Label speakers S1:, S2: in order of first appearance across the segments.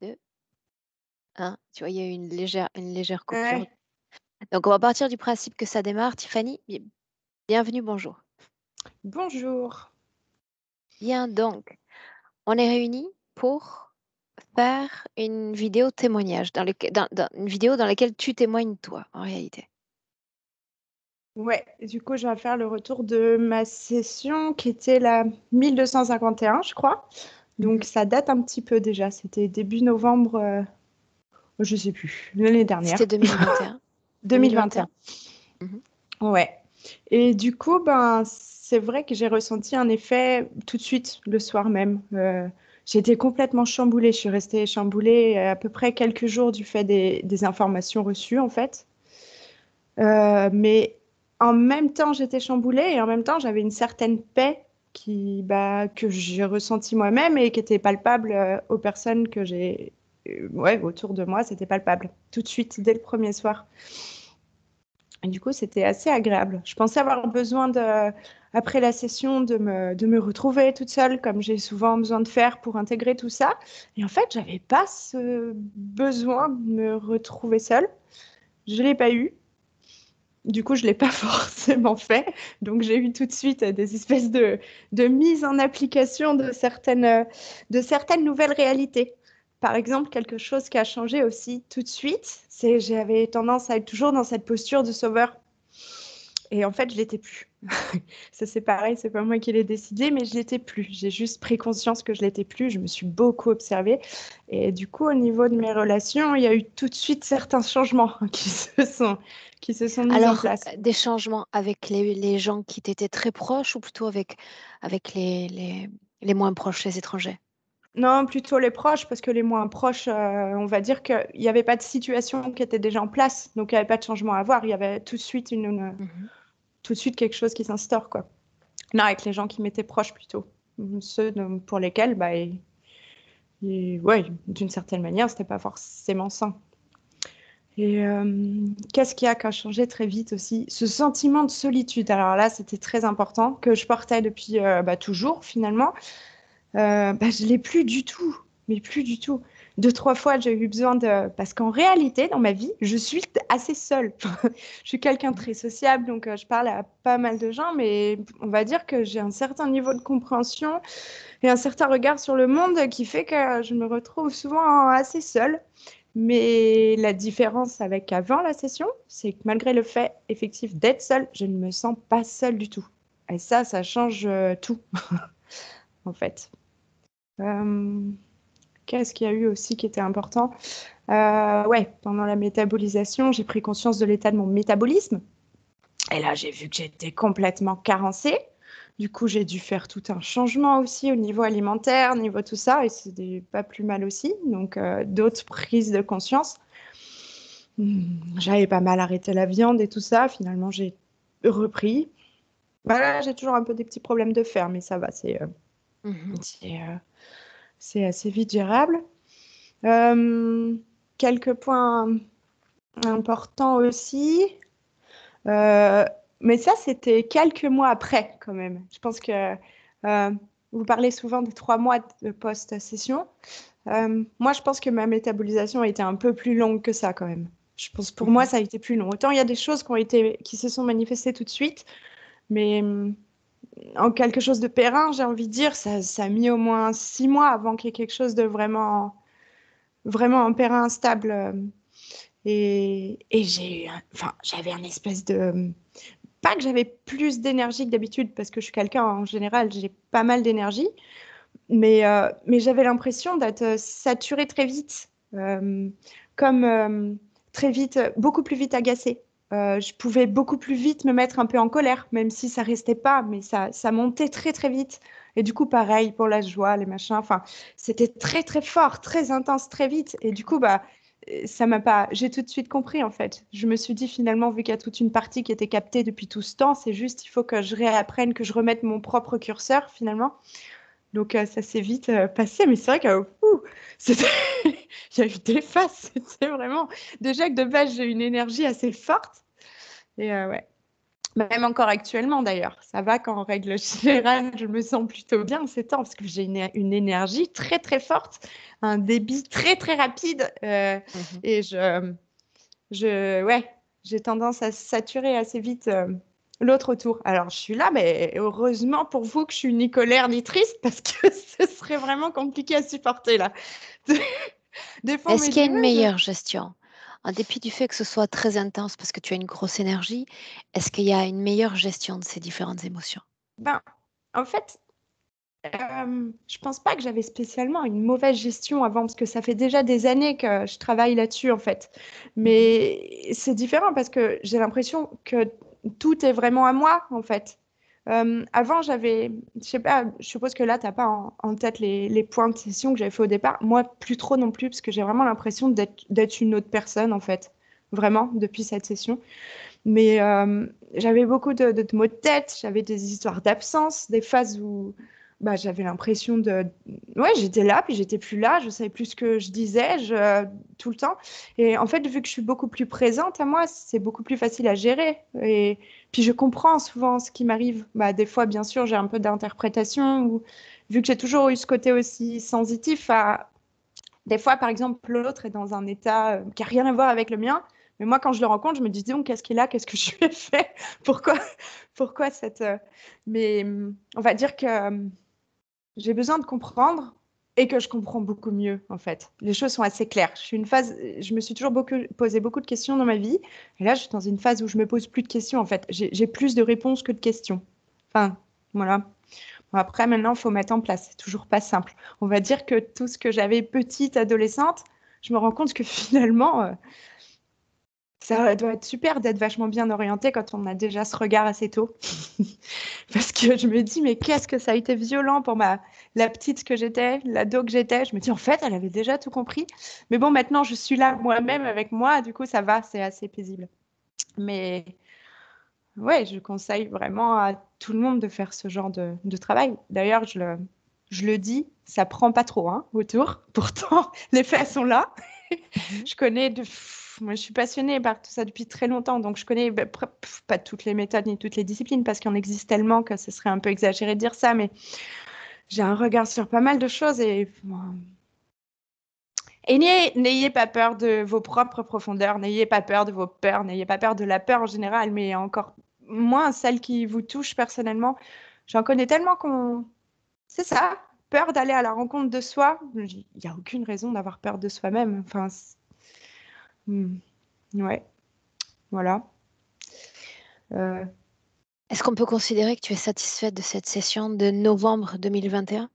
S1: 2, 1. Tu vois, il y a eu une légère coupure.
S2: Ouais.
S1: Donc on va partir du principe que ça démarre. Tiffany, bienvenue, bonjour.
S2: Bonjour.
S1: Bien donc, on est réunis pour faire une vidéo témoignage une vidéo dans laquelle tu témoignes toi, en réalité.
S2: Ouais, du coup, je vais faire le retour de ma session qui était la 1251, je crois. Donc,
S1: Mhm.
S2: ça date un petit peu déjà. C'était début novembre, je sais plus, l'année
S1: C'était
S2: dernière,
S1: 2021.
S2: 2021.
S1: 2021. Mhm.
S2: Ouais. Et du coup, ben, c'est vrai que j'ai ressenti un effet tout de suite, le soir même. J'ai été complètement chamboulée. Je suis restée chamboulée à peu près quelques jours du fait des informations reçues, en fait. Mais en même temps, j'étais chamboulée et en même temps, j'avais une certaine paix que j'ai ressentie moi-même et qui était palpable aux personnes que j'ai ouais, autour de moi. C'était palpable tout de suite, dès le premier soir. Et du coup, c'était assez agréable. Je pensais avoir besoin après la session de me retrouver toute seule, comme j'ai souvent besoin de faire pour intégrer tout ça. Et en fait, j'avais pas ce besoin de me retrouver seule. Je l'ai pas eu. Du coup, je ne l'ai pas forcément fait. Donc, j'ai eu tout de suite des espèces de mise en application de certaines nouvelles réalités. Par exemple, quelque chose qui a changé aussi tout de suite, c'est j'avais tendance à être toujours dans cette posture de sauveur. Et en fait, je l'étais plus. Ça, c'est pareil, c'est pas moi qui l'ai décidé, mais je l'étais plus. J'ai juste pris conscience que je l'étais plus. Je me suis beaucoup observée. Et du coup, au niveau de mes relations, il y a eu tout de suite certains changements qui se sont mis en
S1: Alors,
S2: place.
S1: des changements avec les gens qui t'étaient très proches ou plutôt avec les moins proches, les étrangers?
S2: Non, plutôt les proches, parce que les moins proches, on va dire qu'il n'y avait pas de situation qui était déjà en place, donc il n'y avait pas de changement à voir. Il y avait tout de suite
S1: Mhm.
S2: tout de suite quelque chose qui s'instaure, quoi. Non, avec les gens qui m'étaient proches plutôt, ceux pour lesquels, bah, ouais, d'une certaine manière, c'était pas forcément sain. Et qu'est-ce qui a changé très vite aussi? Ce sentiment de solitude. Alors là, c'était très important que je portais depuis bah, toujours finalement. Bah, je l'ai plus du tout, mais plus du tout. Deux, trois fois, j'ai eu besoin de... Parce qu'en réalité, dans ma vie, je suis assez seule. Je suis quelqu'un de
S1: Mhm.
S2: très sociable, donc je parle à pas mal de gens, mais on va dire que j'ai un certain niveau de compréhension et un certain regard sur le monde qui fait que je me retrouve souvent assez seule. Mais la différence avec avant la session, c'est que malgré le fait effectif d'être seule, je ne me sens pas seule du tout. Et ça change tout, en fait. Euh, Qu'est-ce qu'il y a eu aussi qui était important? Ouais, pendant la métabolisation, j'ai pris conscience de l'état de mon métabolisme. Et là, j'ai vu que j'étais complètement carencée. Du coup, j'ai dû faire tout un changement aussi au niveau alimentaire, au niveau tout ça, et c'est pas plus mal aussi. Donc, d'autres prises de conscience. J'avais pas mal arrêté la viande et tout ça. Finalement, j'ai repris. Voilà, j'ai toujours un peu des petits problèmes de fer, mais ça va,
S1: Mhm.
S2: c'est, euh, c'est assez vite gérable. Euh, Quelques points importants aussi. Euh, mais ça, c'était quelques mois après, quand même. Je pense que vous parlez souvent des 3 mois de post-session. Moi, je pense que ma métabolisation a été un peu plus longue que ça, quand même. Je pense pour moi,
S1: Mhm.
S2: ça a été plus long. Autant il y a des choses qui se sont manifestées tout de suite, mais en quelque chose de périn, j'ai envie de dire, ça a mis au moins 6 mois avant qu'il y ait quelque chose de vraiment, vraiment un périn instable. Et enfin, j'avais un espèce de... Pas que j'avais plus d'énergie que d'habitude, parce que je suis quelqu'un, en général, j'ai pas mal d'énergie, mais j'avais l'impression d'être saturée très vite, comme très vite, beaucoup plus vite agacée. Je pouvais beaucoup plus vite me mettre un peu en colère, même si ça restait pas, mais ça montait très très vite. Et du coup, pareil pour la joie, les machins. Enfin, c'était très très fort, très intense, très vite. Et du coup, bah, ça m'a pas. J'ai tout de suite compris en fait. Je me suis dit finalement, vu qu'il y a toute une partie qui était captée depuis tout ce temps, c'est juste, il faut que je réapprenne, que je remette mon propre curseur finalement. Donc ça s'est vite passé, mais c'est vrai que c'était- il y a eu des phases, c'était vraiment... Déjà que de base j'ai une énergie assez forte, et ouais. Même encore actuellement d'ailleurs. Ça va qu'en règle générale, je me sens plutôt bien ces temps parce que j'ai une énergie très très forte, un débit très très rapide
S1: Mhm.
S2: et ouais, j'ai tendance à saturer assez vite l'autre autour. Alors je suis là, mais heureusement pour vous que je suis ni colère ni triste parce que ce serait vraiment compliqué à supporter là. Défendre
S1: Est-ce
S2: mes
S1: qu'il y a une
S2: humeurs.
S1: meilleure gestion? En dépit du fait que ce soit très intense parce que tu as une grosse énergie, est-ce qu'il y a une meilleure gestion de ces différentes émotions?
S2: Ben, en fait, je pense pas que j'avais spécialement une mauvaise gestion avant, parce que ça fait déjà des années que je travaille là-dessus, en fait.
S1: Mhm.
S2: Mais c'est différent parce que j'ai l'impression que tout est vraiment à moi, en fait. Avant, je sais pas, je suppose que là, t'as pas en tête les points de session que j'avais fait au départ. Moi, plus trop non plus, parce que j'ai vraiment l'impression d'être une autre personne, en fait. Vraiment, depuis cette session. Mais j'avais beaucoup de maux de tête, j'avais des histoires d'absence, des phases où bah, j'avais l'impression de... Ouais, j'étais là, puis j'étais plus là, je savais plus ce que je disais tout le temps. Et en fait, vu que je suis beaucoup plus présente à moi, c'est beaucoup plus facile à gérer. Et puis je comprends souvent ce qui m'arrive. Bah, des fois, bien sûr, j'ai un peu d'interprétation, ou vu que j'ai toujours eu ce côté aussi sensitif à... Des fois, par exemple, l'autre est dans un état qui n'a rien à voir avec le mien. Mais moi, quand je le rencontre, je me dis, donc, qu'est-ce qu'il a? Qu'est-ce que je lui ai fait? Pourquoi, pourquoi cette... Mais on va dire que j'ai besoin de comprendre et que je comprends beaucoup mieux, en fait. Les choses sont assez claires. Je me suis toujours posé beaucoup de questions dans ma vie. Et là, je suis dans une phase où je me pose plus de questions, en fait. J'ai plus de réponses que de questions. Enfin, voilà. Bon, après, maintenant, il faut mettre en place. C'est toujours pas simple. On va dire que tout ce que j'avais petite, adolescente, je me rends compte que finalement, ça doit être super d'être vachement bien orienté quand on a déjà ce regard assez tôt. Parce que je me dis, mais qu'est-ce que ça a été violent pour la petite que j'étais, l'ado que j'étais. Je me dis, en fait, elle avait déjà tout compris. Mais bon, maintenant, je suis là moi-même avec moi. Du coup, ça va, c'est assez paisible. Mais ouais, je conseille vraiment à tout le monde de faire ce genre de travail. D'ailleurs, je le dis, ça prend pas trop hein, autour. Pourtant, les faits sont là.
S1: Mhm.
S2: Je connais moi, je suis passionnée par tout ça depuis très longtemps, donc je connais bah, pas toutes les méthodes ni toutes les disciplines parce qu'il en existe tellement que ce serait un peu exagéré de dire ça, mais j'ai un regard sur pas mal de choses et n'ayez pas peur de vos propres profondeurs, n'ayez pas peur de vos peurs, n'ayez pas peur de la peur en général, mais encore moins celle qui vous touche personnellement. J'en connais tellement qu'on... C'est ça, peur d'aller à la rencontre de soi. Il n'y a aucune raison d'avoir peur de soi-même. Enfin, ouais, voilà. Euh,
S1: Est-ce qu'on peut considérer que tu es satisfaite de cette session de novembre 2021?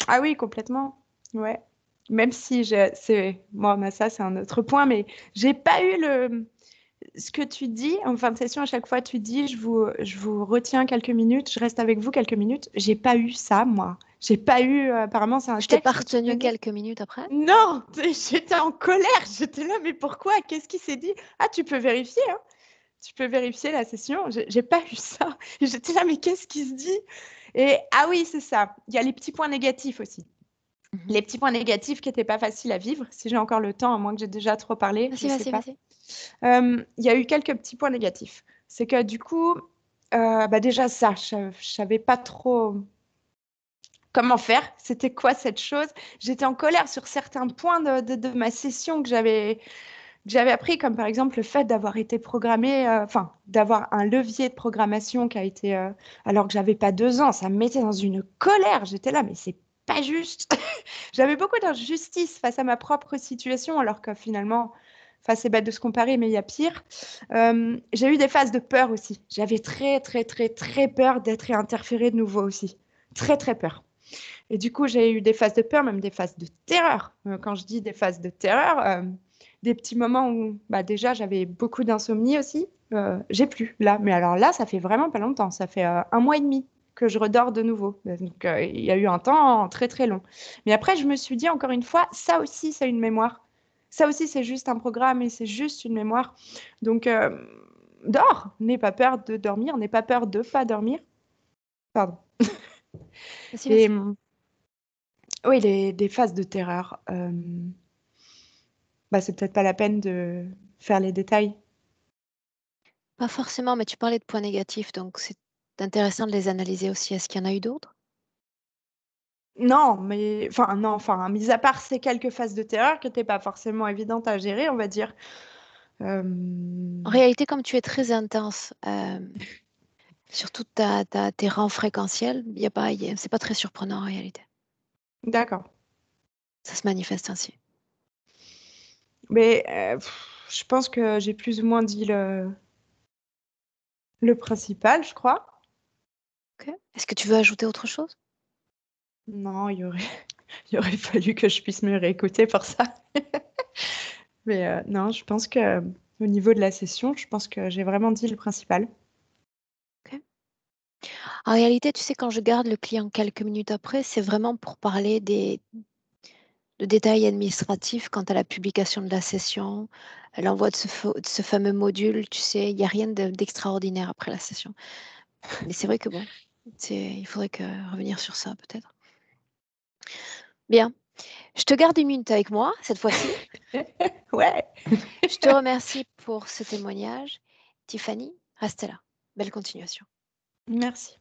S2: Ah oui, complètement. Ouais. Même si c'est moi, mais ça c'est un autre point, mais j'ai pas eu ce que tu dis en fin de session. À chaque fois, tu dis, je vous retiens quelques minutes, je reste avec vous quelques minutes. J'ai pas eu ça, moi. J'ai pas eu. Apparemment, c'est un
S1: Je t'ai pas
S2: texte que tu
S1: retenu
S2: donnais.
S1: quelques minutes après?
S2: Non, j'étais en colère. J'étais là, mais pourquoi? Qu'est-ce qui s'est dit? Ah, tu peux vérifier, hein. Tu peux vérifier la session. J'ai pas eu ça. Et j'étais là, mais qu'est-ce qui se dit? Et ah oui, c'est ça. Il y a les petits points négatifs aussi.
S1: Mhm.
S2: Les petits points négatifs qui n'étaient pas faciles à vivre, si j'ai encore le temps, à moins que j'ai déjà trop parlé, je
S1: Vas-y,
S2: sais
S1: vas-y,
S2: pas.
S1: vas-y.
S2: Il y a eu quelques petits points négatifs. C'est que du coup, bah déjà ça, je savais pas trop comment faire. C'était quoi cette chose? J'étais en colère sur certains points de ma session que j'avais appris, comme par exemple le fait d'avoir été programmé, enfin, d'avoir un levier de programmation qui a été, alors que j'avais pas 2 ans, ça me mettait dans une colère. J'étais là, mais c'est pas juste. J'avais beaucoup d'injustice face à ma propre situation, alors que finalement, enfin, c'est bête de se comparer, mais il y a pire. J'ai eu des phases de peur aussi. J'avais très, très, très, très peur d'être interférée de nouveau aussi. Très, très peur. Et du coup, j'ai eu des phases de peur, même des phases de terreur. Quand je dis des phases de terreur, des petits moments où bah, déjà j'avais beaucoup d'insomnie aussi. J'ai plus là, mais alors là, ça fait vraiment pas longtemps. Ça fait 1 mois et demi que je redors de nouveau. Donc il y a eu un temps très très long. Mais après, je me suis dit encore une fois, ça aussi, c'est une mémoire. Ça aussi, c'est juste un programme et c'est juste une mémoire. Donc dors, n'aie pas peur de dormir, n'aie pas peur de pas dormir. Pardon.
S1: Vas-y,
S2: Et
S1: vas-y.
S2: oui, des phases de terreur. Bah, c'est peut-être pas la peine de faire les détails.
S1: Pas forcément, mais tu parlais de points négatifs, donc c'est intéressant de les analyser aussi. Est-ce qu'il y en a eu d'autres?
S2: Non, mais enfin non, enfin, mis à part ces quelques phases de terreur qui n'étaient pas forcément évidentes à gérer, on va dire. Euh,
S1: En réalité, comme tu es très intense, surtout tes rangs fréquentiels, c'est pas très surprenant en réalité.
S2: D'accord.
S1: Ça se manifeste ainsi.
S2: Mais je pense que j'ai plus ou moins dit le principal, je crois.
S1: Ok. Est-ce que tu veux ajouter autre chose?
S2: Non, il aurait fallu que je puisse me réécouter pour ça. Mais non, je pense que au niveau de la session, je pense que j'ai vraiment dit le principal.
S1: Ok. En réalité, tu sais, quand je garde le client quelques minutes après, c'est vraiment pour parler de détails administratifs quant à la publication de la session, l'envoi de ce fameux module. Tu sais, il n'y a rien d'extraordinaire après la session. Mais c'est vrai que bon, il faudrait revenir sur ça peut-être. Bien. Je te garde une minute avec moi cette fois-ci.
S2: Ouais,
S1: Je te remercie pour ce témoignage. Tiffany, reste là. Belle continuation.
S2: merci.